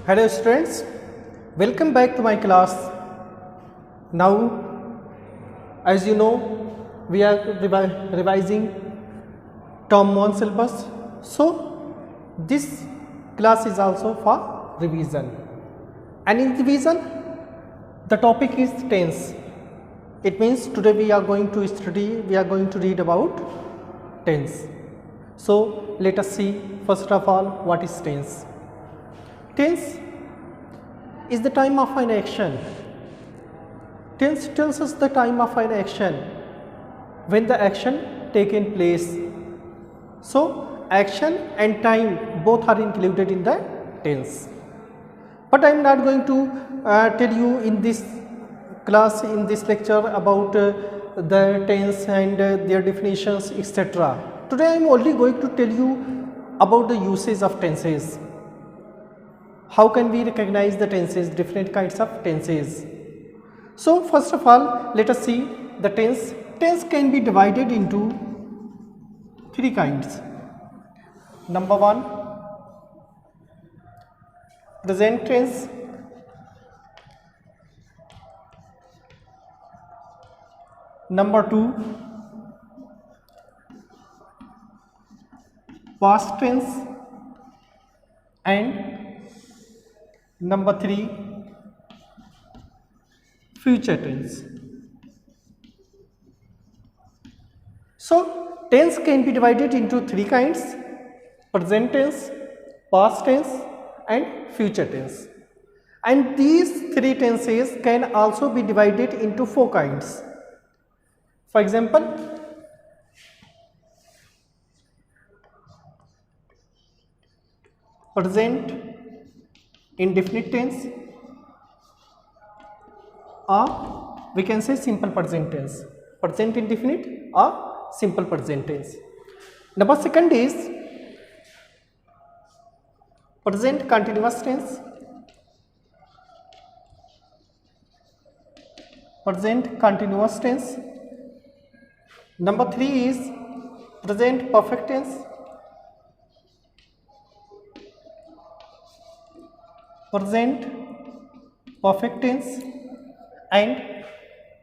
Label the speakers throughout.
Speaker 1: Hello students, welcome back to my class. Now, as you know, we are revising term 1 syllabus. So, this class is also for revision. And in revision, the topic is tense. It means today we are going to read about tense. So, let us see first of all what is tense. Tense is the time of an action. Tense tells us the time of an action when the action taken place. So, action and time both are included in the tense. But I am not going to tell you in this class, in this lecture about the tense and their definitions, etc. Today I am only going to tell you about the usage of tenses. How can we recognize the tenses, different kinds of tenses? So, first of all, let us see the tense. Tense can be divided into three kinds. Number one, present tense. Number two, past tense. And number three, future tense. So, tense can be divided into three kinds: present tense, past tense and future tense. And these three tenses can also be divided into four kinds. For example, present indefinite tense, or we can say simple present tense. Present indefinite or simple present tense. Number second is present continuous tense, present continuous tense. Number three is present perfect tense, present perfect tense, and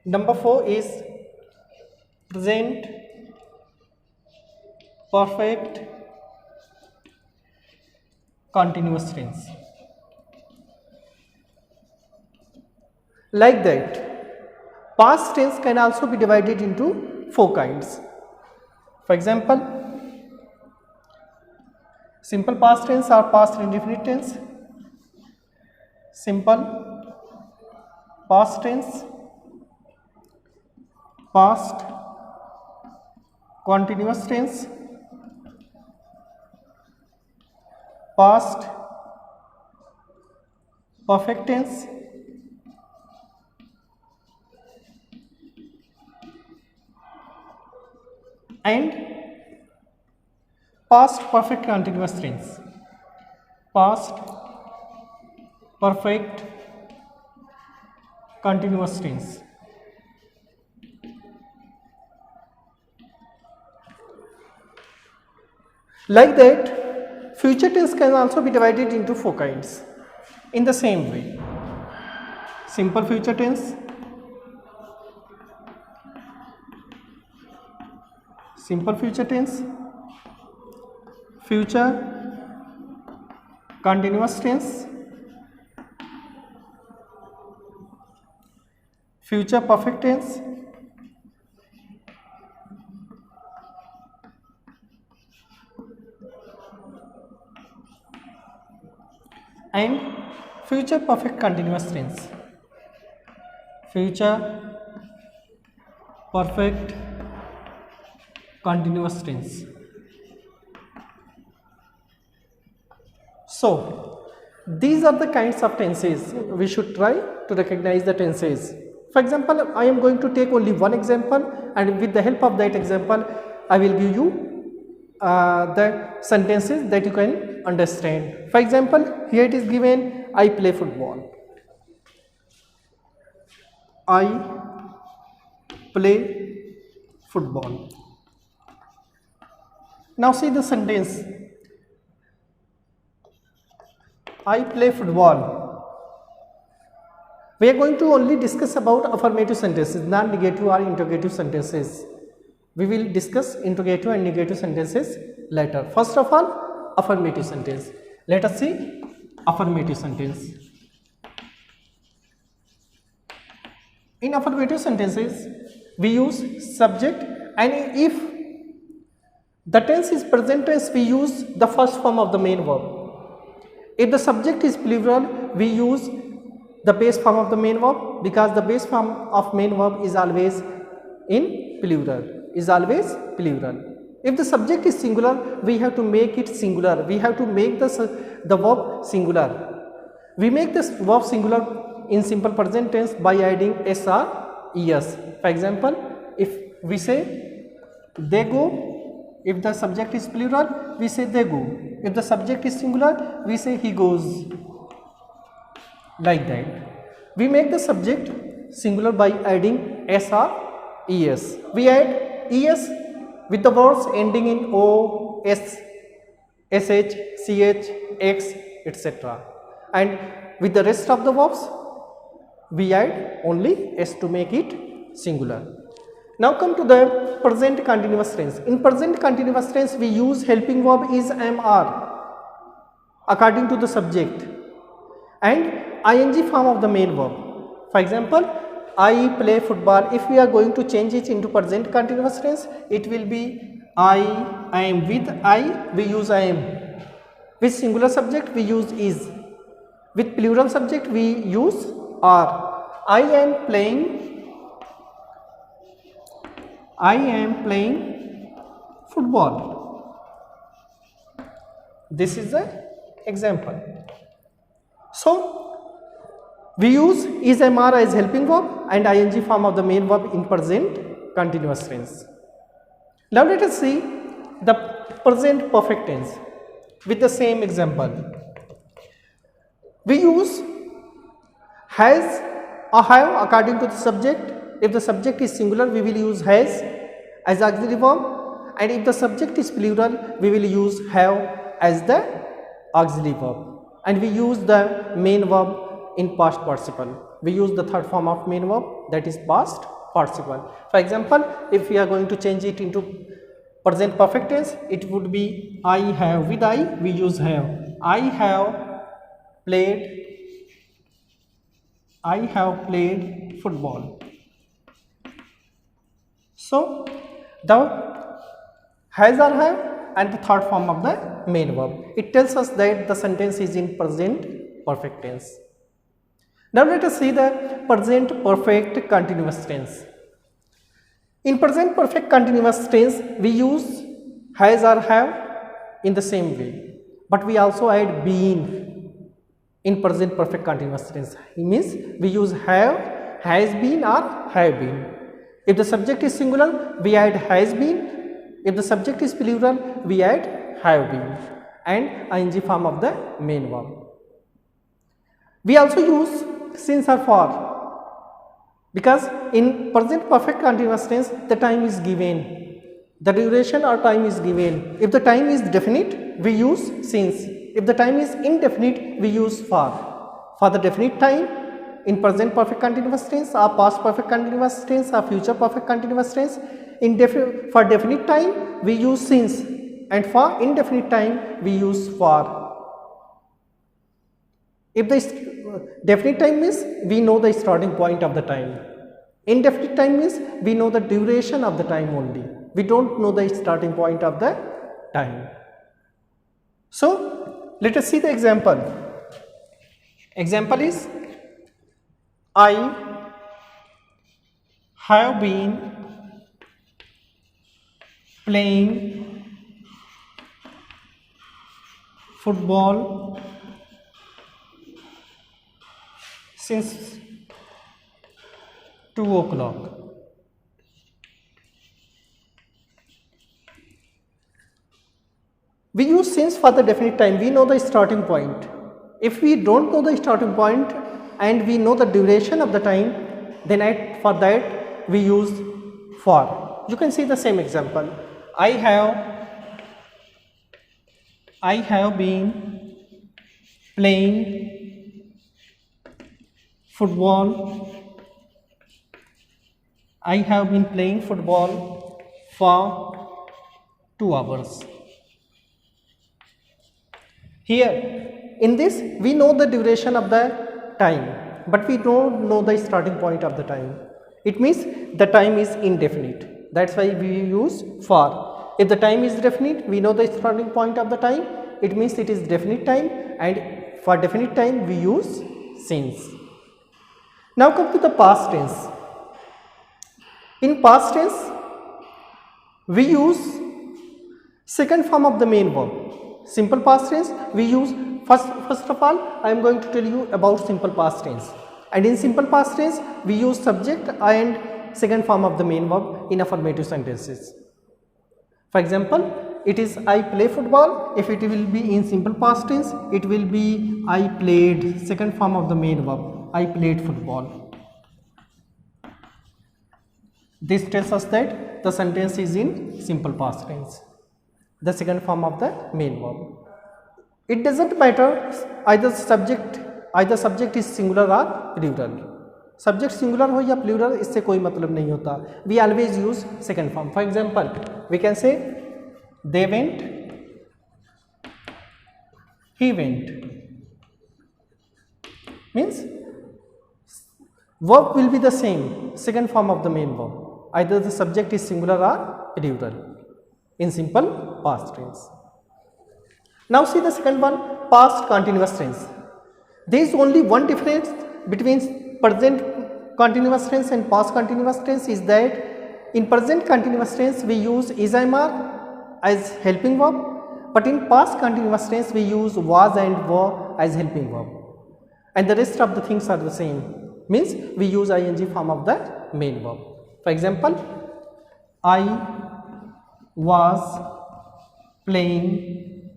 Speaker 1: number four is present perfect continuous tense. Like that, past tense can also be divided into four kinds. For example, simple past tense or past indefinite tense, simple past tense, past continuous tense, past perfect tense, and past perfect continuous tense. Past perfect continuous tense. Like that, future tense can also be divided into four kinds in the same way: simple future tense, simple future tense, future continuous tense, future perfect tense, and future perfect continuous tense. Future perfect continuous tense. So, these are the kinds of tenses we should try to recognize the tenses. For example, I am going to take only one example, and with the help of that example, I will give you the sentences that you can understand. For example, here it is given, I play football. I play football. Now see the sentence. I play football. We are going to only discuss about affirmative sentences, not negative or interrogative sentences. We will discuss interrogative and negative sentences later. First of all, affirmative sentence. Let us see affirmative sentence. In affirmative sentences, we use subject, and if the tense is present tense, we use the first form of the main verb. If the subject is plural, we use the base form of the main verb, because the base form of main verb is always in plural, If the subject is singular, we have to make it singular. We have to make the verb singular. We make this verb singular in simple present tense by adding s or es. For example, if we say they go, if the subject is plural, we say they go. If the subject is singular, we say he goes. Like that. We make the subject singular by adding s or es. We add es with the words ending in o, s, sh, ch, x, etc. And with the rest of the verbs, we add only s to make it singular. Now come to the present continuous tense. In present continuous tense, we use helping verb is, am, are according to the subject, and ing form of the main verb. For example, I play football. If we are going to change it into present continuous tense, it will be I am. With I, we use I am. With singular subject, we use is. With plural subject, we use are. I am playing football. This is the example. So, we use is, am, are as helping verb and ing form of the main verb in present continuous tense. Now let us see the present perfect tense with the same example. We use has or have according to the subject. If the subject is singular, we will use has as auxiliary verb, and if the subject is plural, we will use have as the auxiliary verb, and we use the main verb in past participle. We use the third form of main verb, that is past participle. For example, if we are going to change it into present perfect tense, it would be I have. With I, we use have. I have played football. So the has or have and the third form of the main verb, it tells us that the sentence is in present perfect tense. Now let us see the present perfect continuous tense. In present perfect continuous tense, we use has or have in the same way, but we also add been in present perfect continuous tense. It means we use have, has been or have been. If the subject is singular, we add has been. If the subject is plural, we add have been and ing form of the main verb. We also use since or for, because in present perfect continuous tense the time is given, the duration or time is given. If the time is definite, we use since. If the time is indefinite, we use for. For the definite time in present perfect continuous tense or past perfect continuous tense or future perfect continuous tense, for definite time we use since, and for indefinite time we use for. If the definite time means we know the starting point of the time, indefinite time means we know the duration of the time only, we don't know the starting point of the time. So let us see the example. Example is I have been playing football since 2 o'clock. We use since for the definite time. We know the starting point. If we don't know the starting point and we know the duration of the time, then for that we use for. You can see the same example. I have been playing football. I have been playing football for 2 hours. Here in this we know the duration of the time, but we don't know the starting point of the time. It means the time is indefinite. That's why we use for. If the time is definite, we know the starting point of the time. It means it is definite time, and for definite time we use since. Now come to the past tense. In past tense, we use second form of the main verb. Simple past tense, we use first of all, I am going to tell you about simple past tense. And in simple past tense, we use subject and second form of the main verb in affirmative sentences. For example, it is I play football. If it will be in simple past tense, it will be I played, second form of the main verb, I played football. This tells us that the sentence is in simple past tense, the second form of the main verb. It doesn't matter either subject is singular or plural. Subject singular हो या plural, इससे कोई मतलब नहीं होता. We always use second form. For example, we can say they went, he went. Means verb will be the same, second form of the main verb. Either the subject is singular or plural in simple past tense. Now see the second one, past continuous tense. There is only one difference between present continuous tense and past continuous tense, is that in present continuous tense we use is am are as helping verb, but in past continuous tense we use was and were as helping verb, and the rest of the things are the same. Means we use ing form of the main verb. For example, I was playing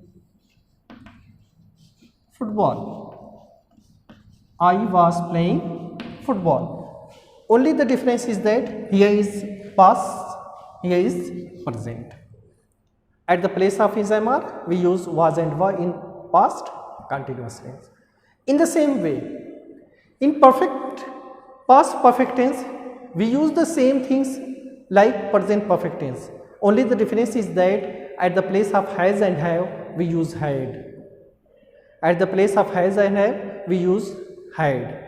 Speaker 1: football. I was playing football. Only the difference is that here is past, here is present. At the place of is am are, we use was and were in past continuous tense. In the same way, in past perfect tense, we use the same things like present perfect tense. Only the difference is that at the place of has and have, we use had. At the place of has and have, we use had.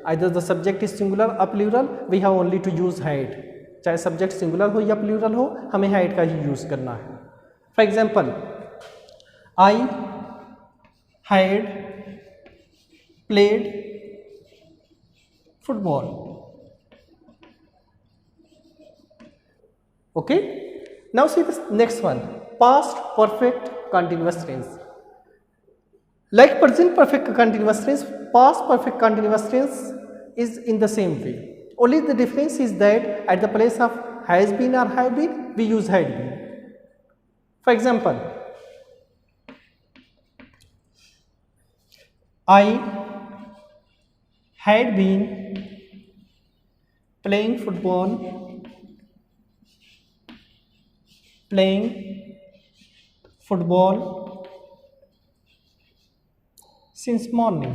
Speaker 1: Either the subject is singular or plural, we have only to use had. चाहे subject singular हो या plural हो, हमें had का ही use करना है. For example, I had played football. Okay. Now see this next one, past perfect continuous tense. Like present perfect continuous tense, past perfect continuous tense is in the same way. Only the difference is that at the place of has been or have been, we use had been. For example, I had been playing football since morning.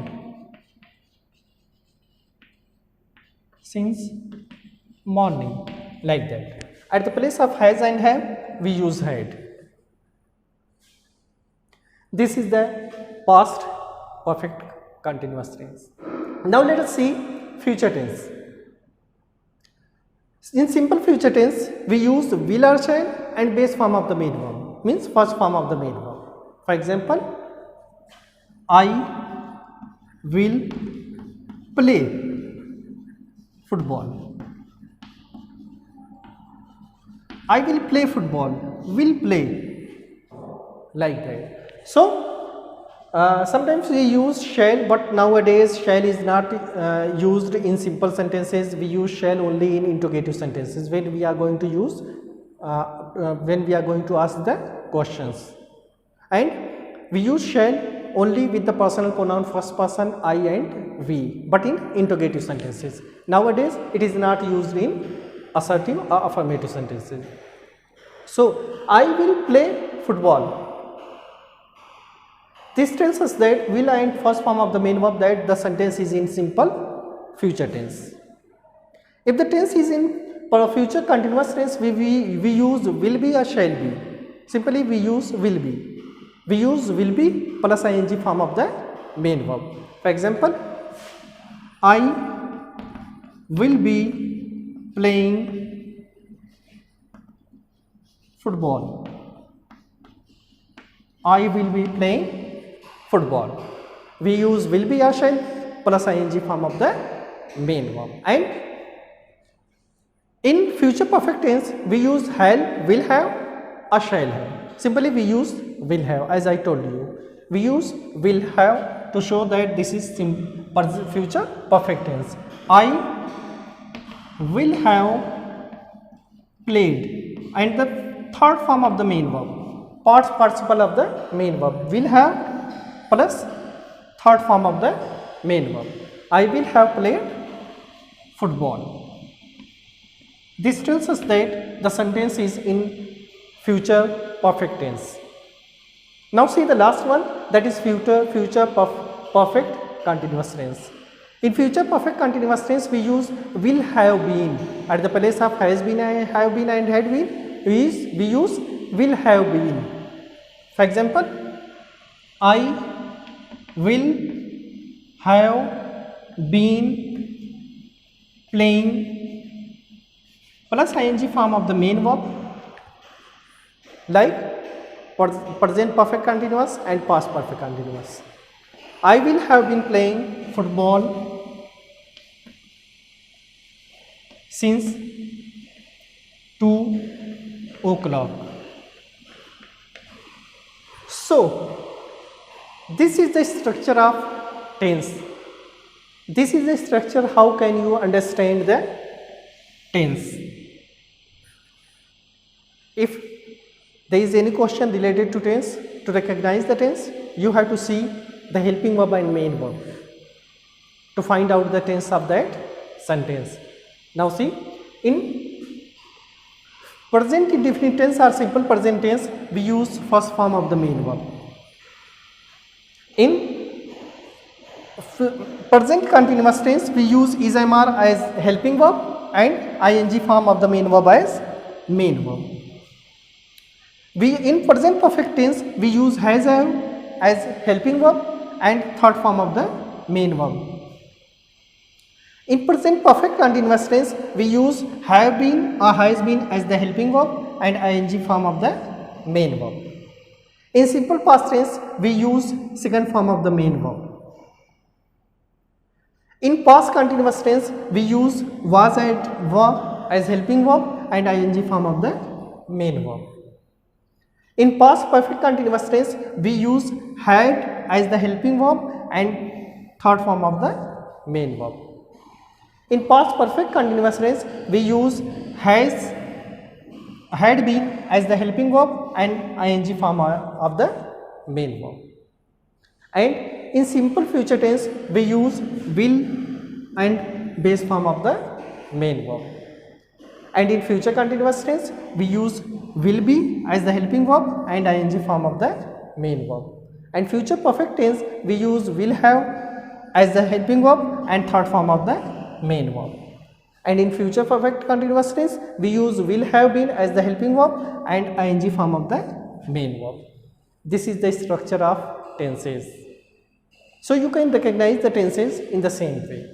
Speaker 1: Like that. At the place of has and have, we use had. This is the past perfect continuous tense. Now let us see future tense. In simple future tense, we use will or shall and base form of the main verb, means first form of the main verb. For example, I will play football. I will play football, will play, like that. So sometimes we use shall, but nowadays shall is not used in simple sentences. We use shall only in interrogative sentences when we are going to use when we are going to ask the questions, and we use shall only with the personal pronoun first person I and we, but in interrogative sentences. Nowadays it is not used in assertive or affirmative sentences. So I will play football. This tells us that will and first form of the main verb, that the sentence is in simple future tense. If the tense is in future continuous tense, we use will be or shall be. Simply we use will be. We use will be plus ing form of the main verb. For example, I will be playing football. I will be playing football. We use will be or shall plus ing form of the main verb. And in future perfect tense, we use have, will have or shall have. Simply we use will have, as I told you. We use will have to show that this is future perfect tense. I will have played, and the third form of the main verb, past participle of the main verb, will have plus third form of the main verb. I will have played football. This tells us that the sentence is in future perfect tense. Now see the last one, that is future perfect continuous tense. In future perfect continuous tense, we use will have been. At the place of has been, have been and had been, we use will have been. For example, I will have been playing plus ing form of the main verb, like present perfect continuous and past perfect continuous. I will have been playing football since 2 o'clock. So, this is the structure of tense. This is the structure. How can you understand the tense? If there is any question related to tense, to recognize the tense, you have to see the helping verb and main verb to find out the tense of that sentence. Now see, in present indefinite tense or simple present tense, we use first form of the main verb. In present continuous tense, we use is/am/are as helping verb and ing form of the main verb as main verb. In present perfect tense, we use has/have as helping verb and third form of the main verb. In present perfect continuous tense, we use have been or has been as the helping verb and ing form of the main verb. In simple past tense, we use second form of the main verb. In past continuous tense, we use was and were as helping verb and ing form of the main verb. In past perfect continuous tense, we use had as the helping verb and third form of the main verb. In past perfect continuous tense, we use has, had been as the helping verb and ing form of the main verb. And in simple future tense, we use will and base form of the main verb. And in future continuous tense, we use will be as the helping verb and ing form of the main verb. And future perfect tense, we use will have as the helping verb and third form of the main verb. And in future perfect continuous tense, we use will have been as the helping verb and ing form of the main verb. This is the structure of tenses. So you can recognize the tenses in the same way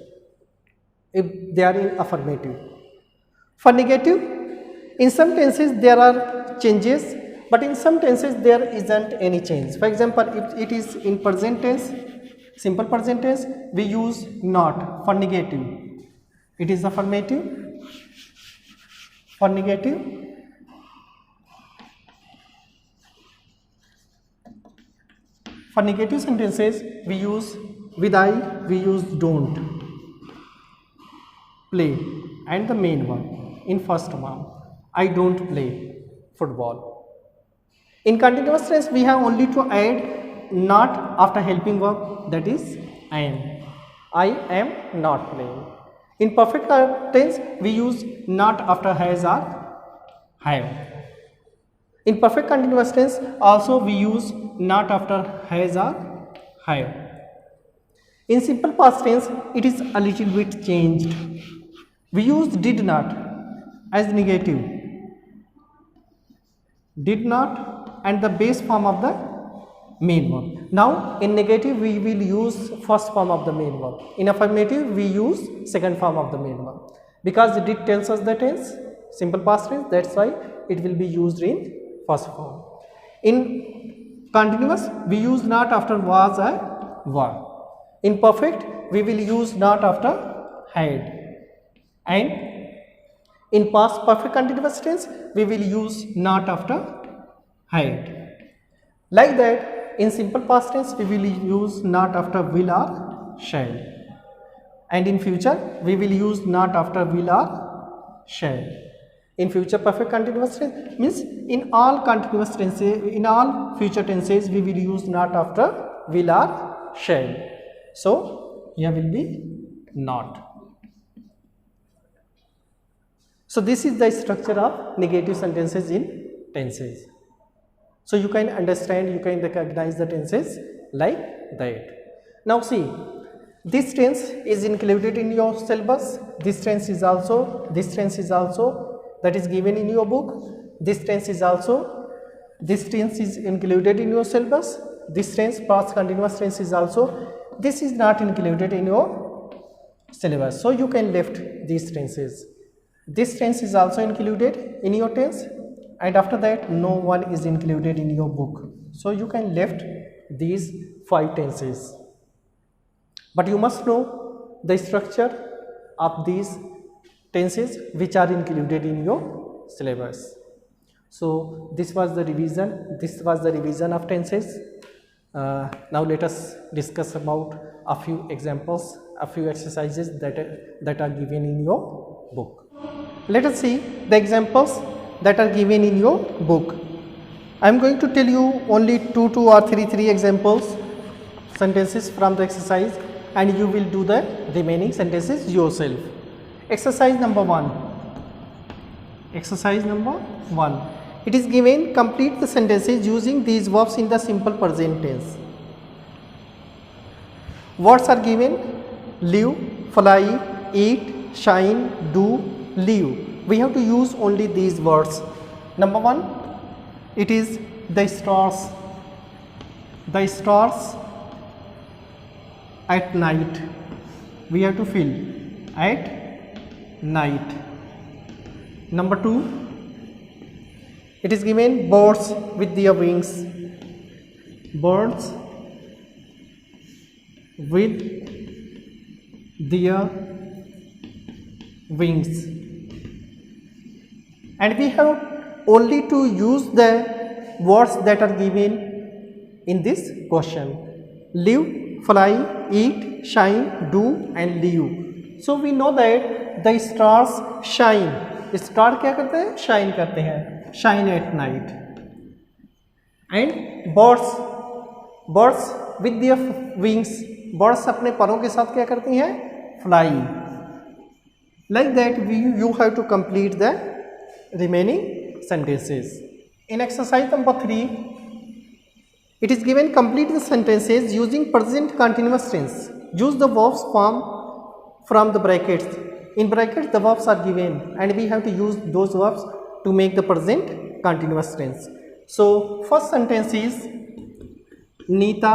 Speaker 1: if they are in affirmative. For negative, in some tenses there are changes, but in some tenses there isn't any change. For example, if it is in present tense, simple present tense, we use not. For negative, it is affirmative. For negative, for negative sentences, we use with I, we use don't, play, and the main one. In first one, I don't play football. In continuous tense, we have only to add not after helping verb, that is am. I am not playing. In perfect tense, we use not after has or have. In perfect continuous tense, also we use not after has or have. In simple past tense, it is a little bit changed. We use did not as negative. Did not and the base form of the main verb. Now in negative we will use first form of the main verb. In affirmative we use second form of the main verb. Because did tells us the tense, simple past tense, that's why it will be used in first form. In continuous we use not after was or were. In perfect we will use not after had. And in past perfect continuous tense we will use not after had. Like that, in simple past tense we will use not after will or shall, and in future we will use not after will or shall. In future perfect continuous tense means in all continuous tenses, in all future tenses we will use not after will or shall. So here will be not. So this is the structure of negative sentences in tenses. So you can understand, you can recognize the tenses like that. Now see, this tense is included in your syllabus. This tense is also that is given in your book. This tense is included in your syllabus. This tense, past continuous tense, is also. This is not included in your syllabus. So you can left these tenses. This tense is also included in your tense. And after that no one is included in your book, so you can left these 5 tenses. But you must know the structure of these tenses which are included in your syllabus. So this was the revision of tenses. Now let us discuss about a few examples, a few exercises that are given in your book. Let us see the examples that are given in your book. I am going to tell you only 2 or 3 examples, sentences from the exercise, and you will do the remaining sentences yourself. Exercise number 1. Exercise number 1. It is given, complete the sentences using these verbs in the simple present tense. Words are given: live, fly, eat, shine, do, live. We have to use only these words. Number 1, it is the stars. The stars at night. We have to fill at night. Number 2, it is given birds with their wings. Birds with their wings. And we have only to use the words that are given in this question: live, fly, eat, shine, do and live. So we know that the stars shine. Star क्या करते हैं? Shine करते हैं. Shine at night. And birds with their wings. Birds अपने परों के साथ क्या करती हैं? Fly. Like that you have to complete the remaining sentences. In exercise number 3, it is given, complete the sentences using present continuous tense. Use the verbs form from the brackets. In brackets the verbs are given and we have to use those verbs to make the present continuous tense. So first sentence is Neeta,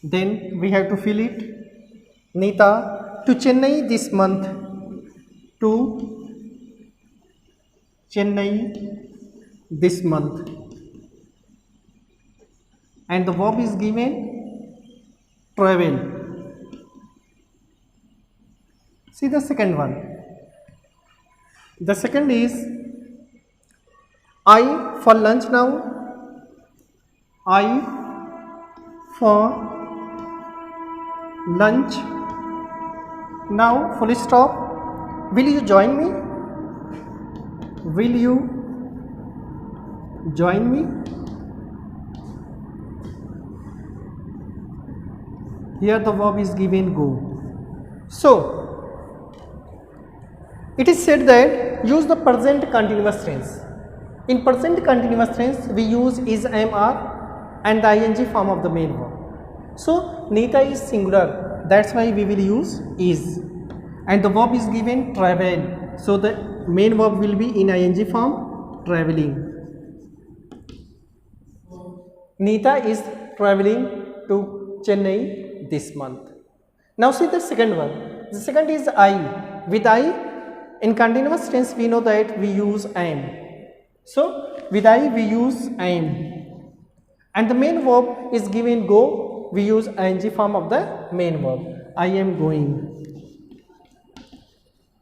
Speaker 1: then we have to fill it. Neeta to Chennai this month. To Chennai this month. And the verb is given travel. See the second one. The second is I for lunch now. I for lunch now, full stop. Will you join me? Will you join me? Here the verb is given go. So it is said that use the present continuous tense. In present continuous tense we use is, am, are and the ing form of the main verb. So Nita is singular, that's why we will use is. And the verb is given travel. So the main verb will be in ing form, traveling. Nita is traveling to Chennai this month. Now see the second one. The second is I. With I, in continuous tense we know that we use am. So with I we use am. And the main verb is given go. We use ing form of the main verb. I am going.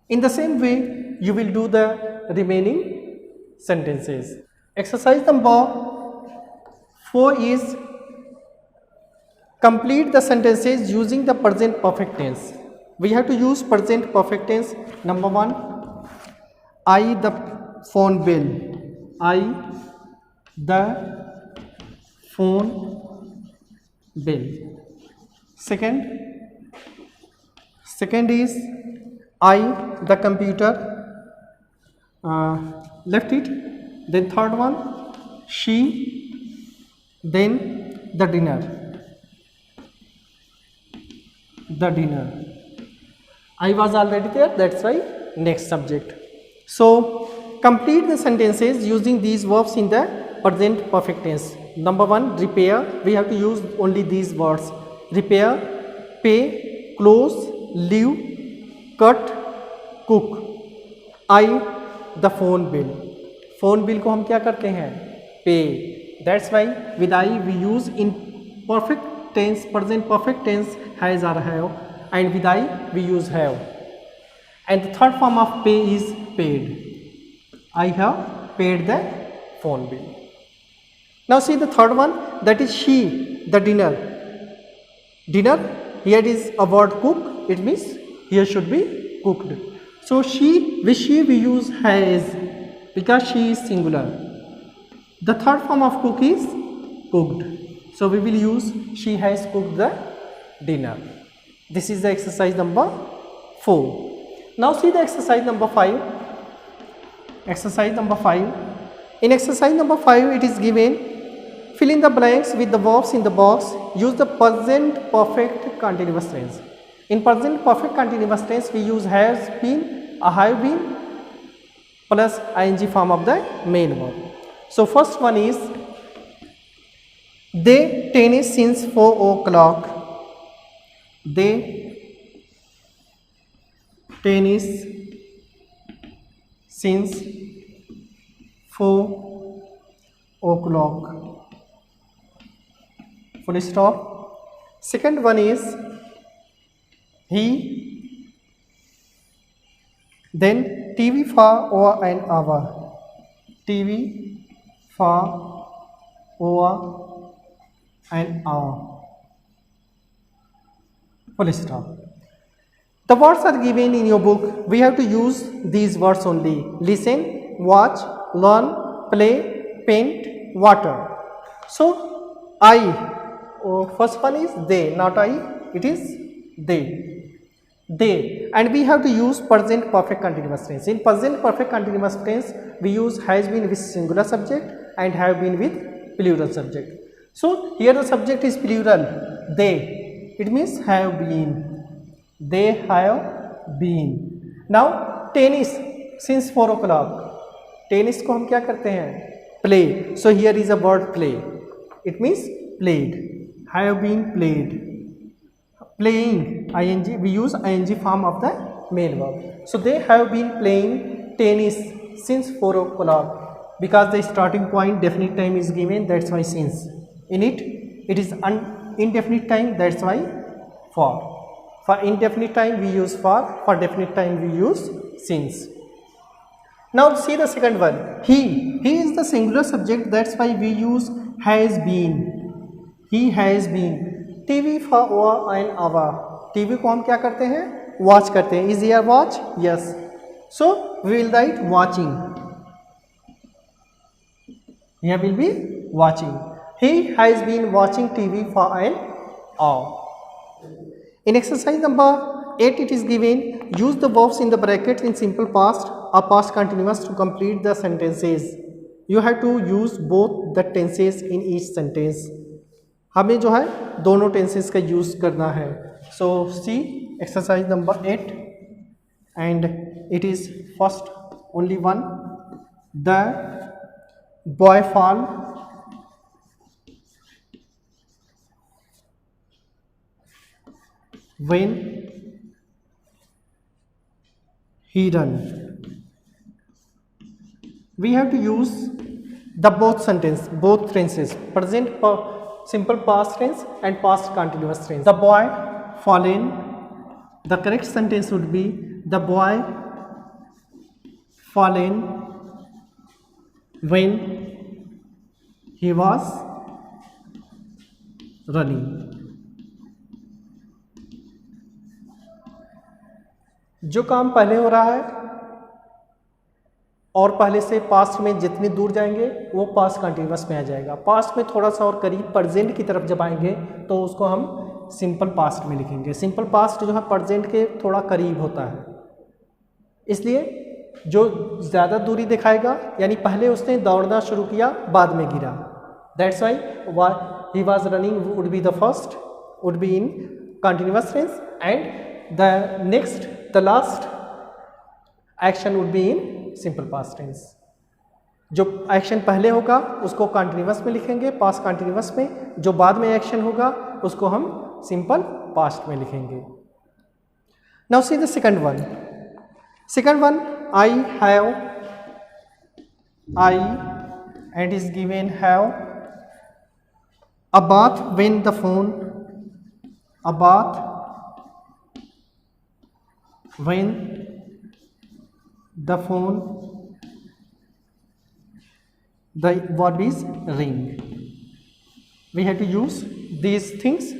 Speaker 1: In the same way, you will do the remaining sentences. Exercise number 4 is complete the sentences using the present perfect tense. We have to use present perfect tense. Number 1, I the phone bill. I the phone bill. Second is I the computer left it. Then third one, she, then the dinner. The dinner. I was already there, that's why next subject. So complete the sentences using these verbs in the present perfect tense. Number 1, repair. We have to use only these words: repair, pay, close, leave, cut, cook. I the phone bill. phone bill को हम क्या करते हैं? Pay. That's why with I we use in perfect tense, present perfect tense, has or have, and with I we use have. And the third form of pay is paid. I have paid the phone bill. Now see the third one, that is she, the dinner. Dinner, here is a word cook, it means here should be cooked. So she, with she we use has because she is singular. The third form of cook is cooked. So we will use she has cooked the dinner. This is the exercise number 4. Now see the exercise number 5. Exercise number 5. In exercise number 5 it is given, fill in the blanks with the verbs in the box. Use the present perfect continuous tense. In present perfect continuous tense we use has been, have been plus ing form of the main verb. So first one is, they tennis since 4 o'clock. They tennis since 4 o'clock. Full stop. Second one is, he, then TV for over an hour. TV for over an hour. Full stop. The words are given in your book. We have to use these words only. Listen, watch, learn, play, paint, water. So I, first one is they, not I, it is they. They, and we have to use present perfect continuous tense. In present perfect continuous tense we use has been with singular subject and have been with plural subject. So here the subject is plural, they, it means have been. They have been. Now tennis since 4 o'clock. Tennis को हम क्या करते हैं? Play. So here is a word play. It means played. Have been played. Playing, ing, we use ing form of the main verb. So they have been playing tennis since 4 o'clock. Because the starting point definite time is given, that's why since. In it is indefinite time, that's why for. For indefinite time we use for definite time we use since. Now see the second one. He is the singular subject, that's why we use has been. He has been. TV for over an hour. TV को हम क्या करते हैं? Watch करते हैं. Is here watch? Yes. So we will write watching. Here will be watching. He has been watching TV for an hour. In exercise number 8 it is given, use the verbs in the brackets in simple past or past continuous to complete the sentences. You have to use both the tenses in each sentence. हमें जो है दोनों tenses का use करना है. So see exercise number 8 and it is first only one. The boy fall when he run. We have to use the both sentence, both tenses, present simple past tense and past continuous tense. The boy fallen, the correct sentence would be the boy fallen when he was running. जो काम पहले हो रहा है और पहले से past में जितनी दूर जाएंगे वो पास्ट कंटिन्यूअस में आ जाएगा. पास्ट में थोड़ा सा और करीब प्रेजेंट की तरफ जब आएंगे तो उसको हम सिंपल पास्ट में लिखेंगे. सिंपल पास्ट जो है प्रेजेंट के थोड़ा करीब होता है, इसलिए जो ज़्यादा दूरी दिखाएगा यानी पहले उसने दौड़ना शुरू किया बाद में गिरा. That's why he was running would be the first, would be in continuous tense and the next, the last action would be in simple past tense. जो एक्शन पहले होगा उसको कंटिन्यूअस में लिखेंगे पास्ट कंटिन्यूअस में, जो बाद में एक्शन होगा उसको हम सिंपल पास्ट में लिखेंगे. Now see the second one. Second one, I have, I and is given have a bath when the phone, a bath when the phone, the verb is ring. We have to use these things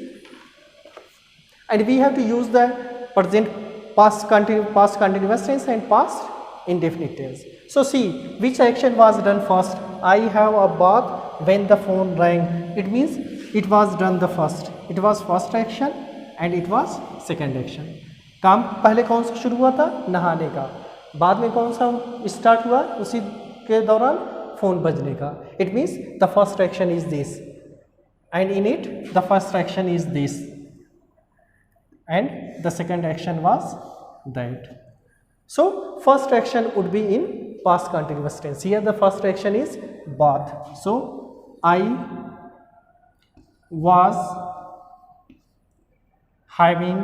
Speaker 1: and we have to use the present past continuous tense and past indefinite tense. So see which action was done first. I have a bath when the phone rang. It means it was done the first. It was first action and it was second action. काम पहले कौन सा शुरू हुआ था? नहाने का. बाद में कौन सा स्टार्ट हुआ? उसी के दौरान फ़ोन बजने का. It means the first action is this and in it the first action is this and the second action was that. So first action would be in past continuous tense. Here the first action is bath. So I was having,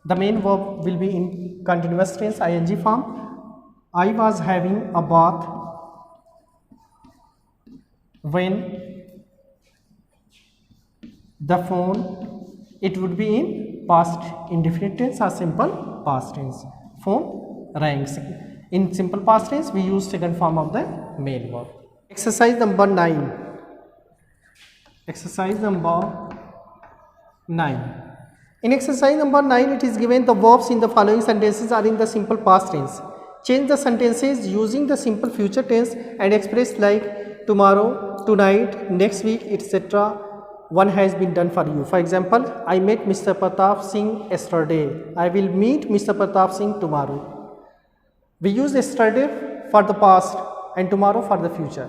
Speaker 1: the main verb will be in continuous tense ing form. I was having a bath when the phone, it would be in past indefinite tense or simple past tense. Phone rang. In simple past tense we use second form of the main verb. Exercise number 9. Exercise number 9. In exercise number 9, it is given the verbs in the following sentences are in the simple past tense. Change the sentences using the simple future tense and express like tomorrow, tonight, next week, etc. One has been done for you. For example, I met Mr. Pratap Singh yesterday. I will meet Mr. Pratap Singh tomorrow. We use yesterday for the past and tomorrow for the future.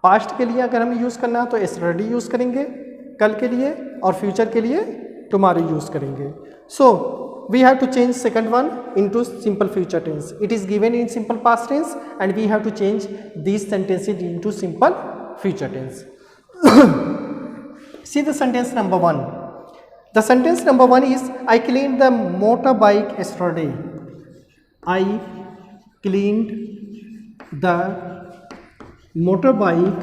Speaker 1: Past के लिए अगर हमें use करना है तो yesterday use करेंगे कल के लिए और future के लिए tomorrow यूज करेंगे. So we have to change second one into simple future tense. It is given in simple past tense and we have to change these sentences into simple future tense. See the sentence number 1. The sentence number 1 is I cleaned the motorbike yesterday. I cleaned the motorbike.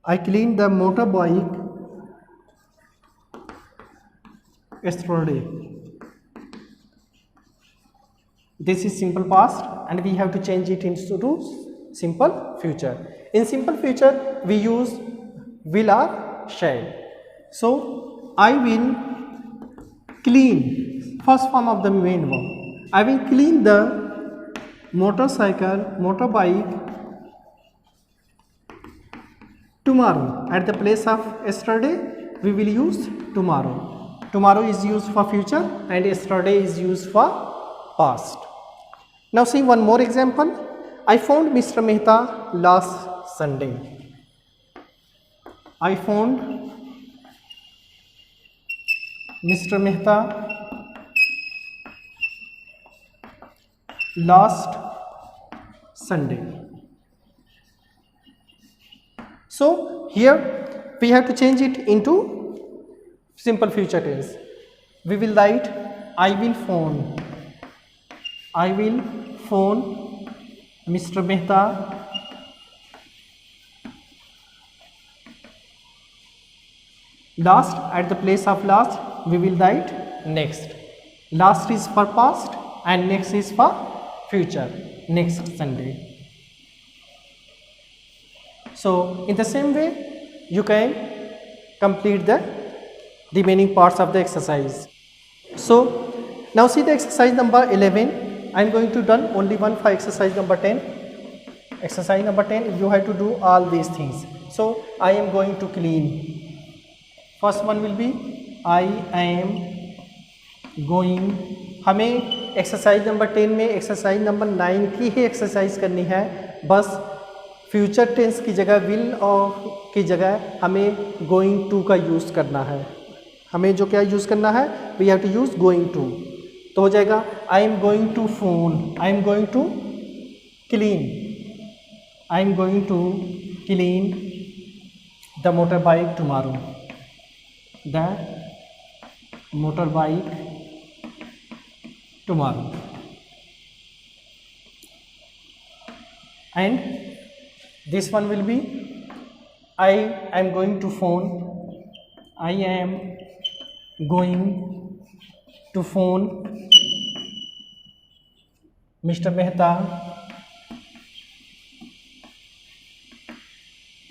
Speaker 1: I cleaned the motorbike yesterday. This is simple past and we have to change it into simple future. In simple future we use will or shall. So I will clean, first form of the main verb. I will clean the motorbike tomorrow. At the place of yesterday we will use tomorrow. Tomorrow is used for future and yesterday is used for past. Now see one more example. I found Mr. Mehta last Sunday. I phoned Mr. Mehta last Sunday. So here we have to change it into simple future tense. We will write I will phone Mr. Mehta last. At the place of last we will write next. Last is for past and next is for future, next Sunday. So in the same way you can complete the remaining parts of the exercise. So now see the exercise number 11. I am going to done only one for exercise number 10. Exercise number 10 you have to do all these things. So I am going to clean. First one will be I am going. हमें exercise number 10 में exercise number 9 की ही exercise करनी है, बस future tense की जगह will और की जगह हमें गोइंग टू का यूज़ करना है. हमें जो क्या यूज़ करना है, we have to use going to. तो हो जाएगा I am going to phone, I am going to clean, I am going to clean the motor bike tomorrow, the motor bike tomorrow. And this one will be I am going to phone, I am going to phone Mr. Mehta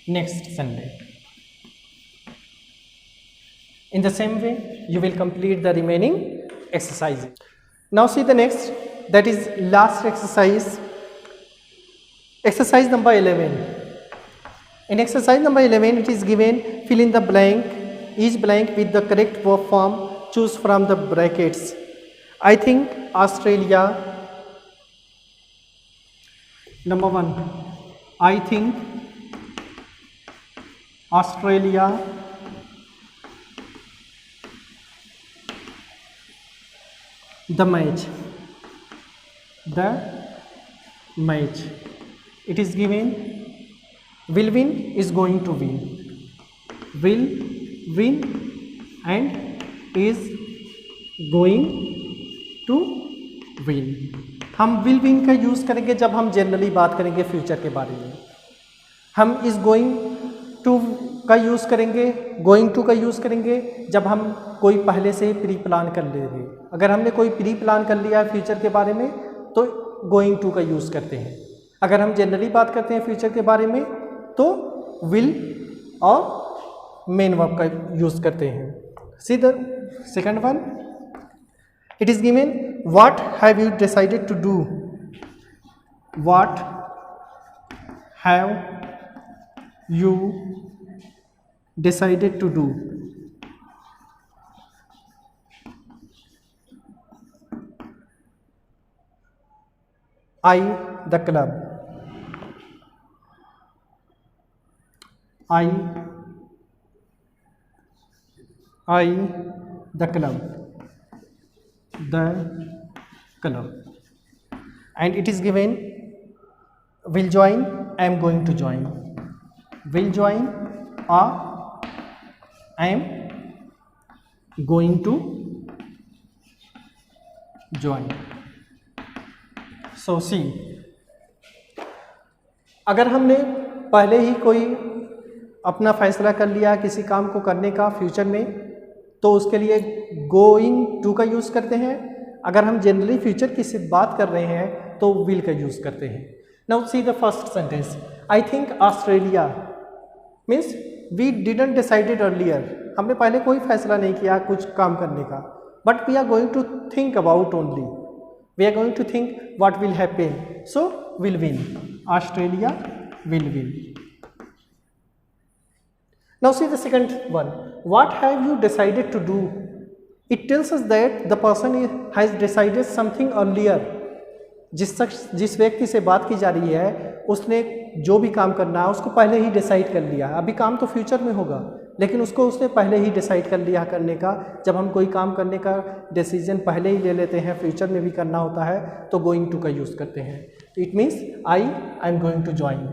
Speaker 1: next Sunday. In the same way you will complete the remaining exercises. Now see the next, that is last exercise, exercise number 11. In exercise number 11 it is given fill in the blank, each blank with the correct verb form, choose from the brackets. I think Australia. Number 1, I think Australia the match, it is given will win is going to win, will win and is going to win. हम will win का use करेंगे जब हम generally बात करेंगे future के बारे में. हम इस गोइंग टू का यूज़ करेंगे, गोइंग टू का यूज़ करेंगे जब हम कोई पहले से ही प्री प्लान कर लेंगे. अगर हमने कोई प्री प्लान कर लिया है फ्यूचर के बारे में तो गोइंग टू का यूज़ करते हैं. अगर हम जनरली बात करते हैं फ्यूचर के बारे में तो विल और मेन वर्ब का यूज़ करते हैं. See the second one, it is given what have you decided to do, what have you decided to do. I the club, I the club, and it is given will join, I am going to join, will join or I am going to join. So see, अगर हमने पहले ही कोई अपना फैसला कर लिया किसी काम को करने का फ्यूचर में तो उसके लिए गोइंग टू का यूज़ करते हैं. अगर हम जनरली फ्यूचर की सिर्फ बात कर रहे हैं तो विल का यूज़ करते हैं. Now see the first sentence, I think Australia means we didn't decided earlier. हमने पहले कोई फैसला नहीं किया कुछ काम करने का, but we are going to think about only, we are going to think what will happen. So will win, Australia will win. Now see the second one, what have you decided to do. It tells us that the person has decided something earlier. जिस व्यक्ति से बात की जा रही है उसने जो भी काम करना है उसको पहले ही डिसाइड कर लिया। अभी काम तो फ्यूचर में होगा, लेकिन उसको उसने पहले ही डिसाइड कर लिया करने का। जब हम कोई काम करने का डिसीजन पहले ही ले लेते हैं, फ्यूचर में भी करना होता है, तो गोइंग टू का यूज़ करते हैं। It means I am going to join,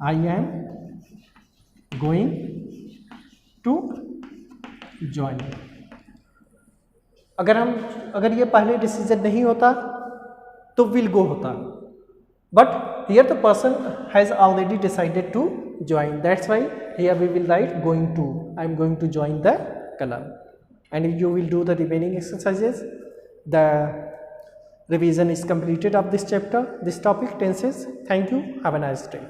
Speaker 1: I am going to join. अगर ये पहले डिसीजन नहीं होता तो विल गो होता, but here the person has already decided to join, that's why here we will write going to, I am going to join the club. And you will do the remaining exercises. The revision is completed of this chapter, this topic, tenses. Thank you, have a nice day.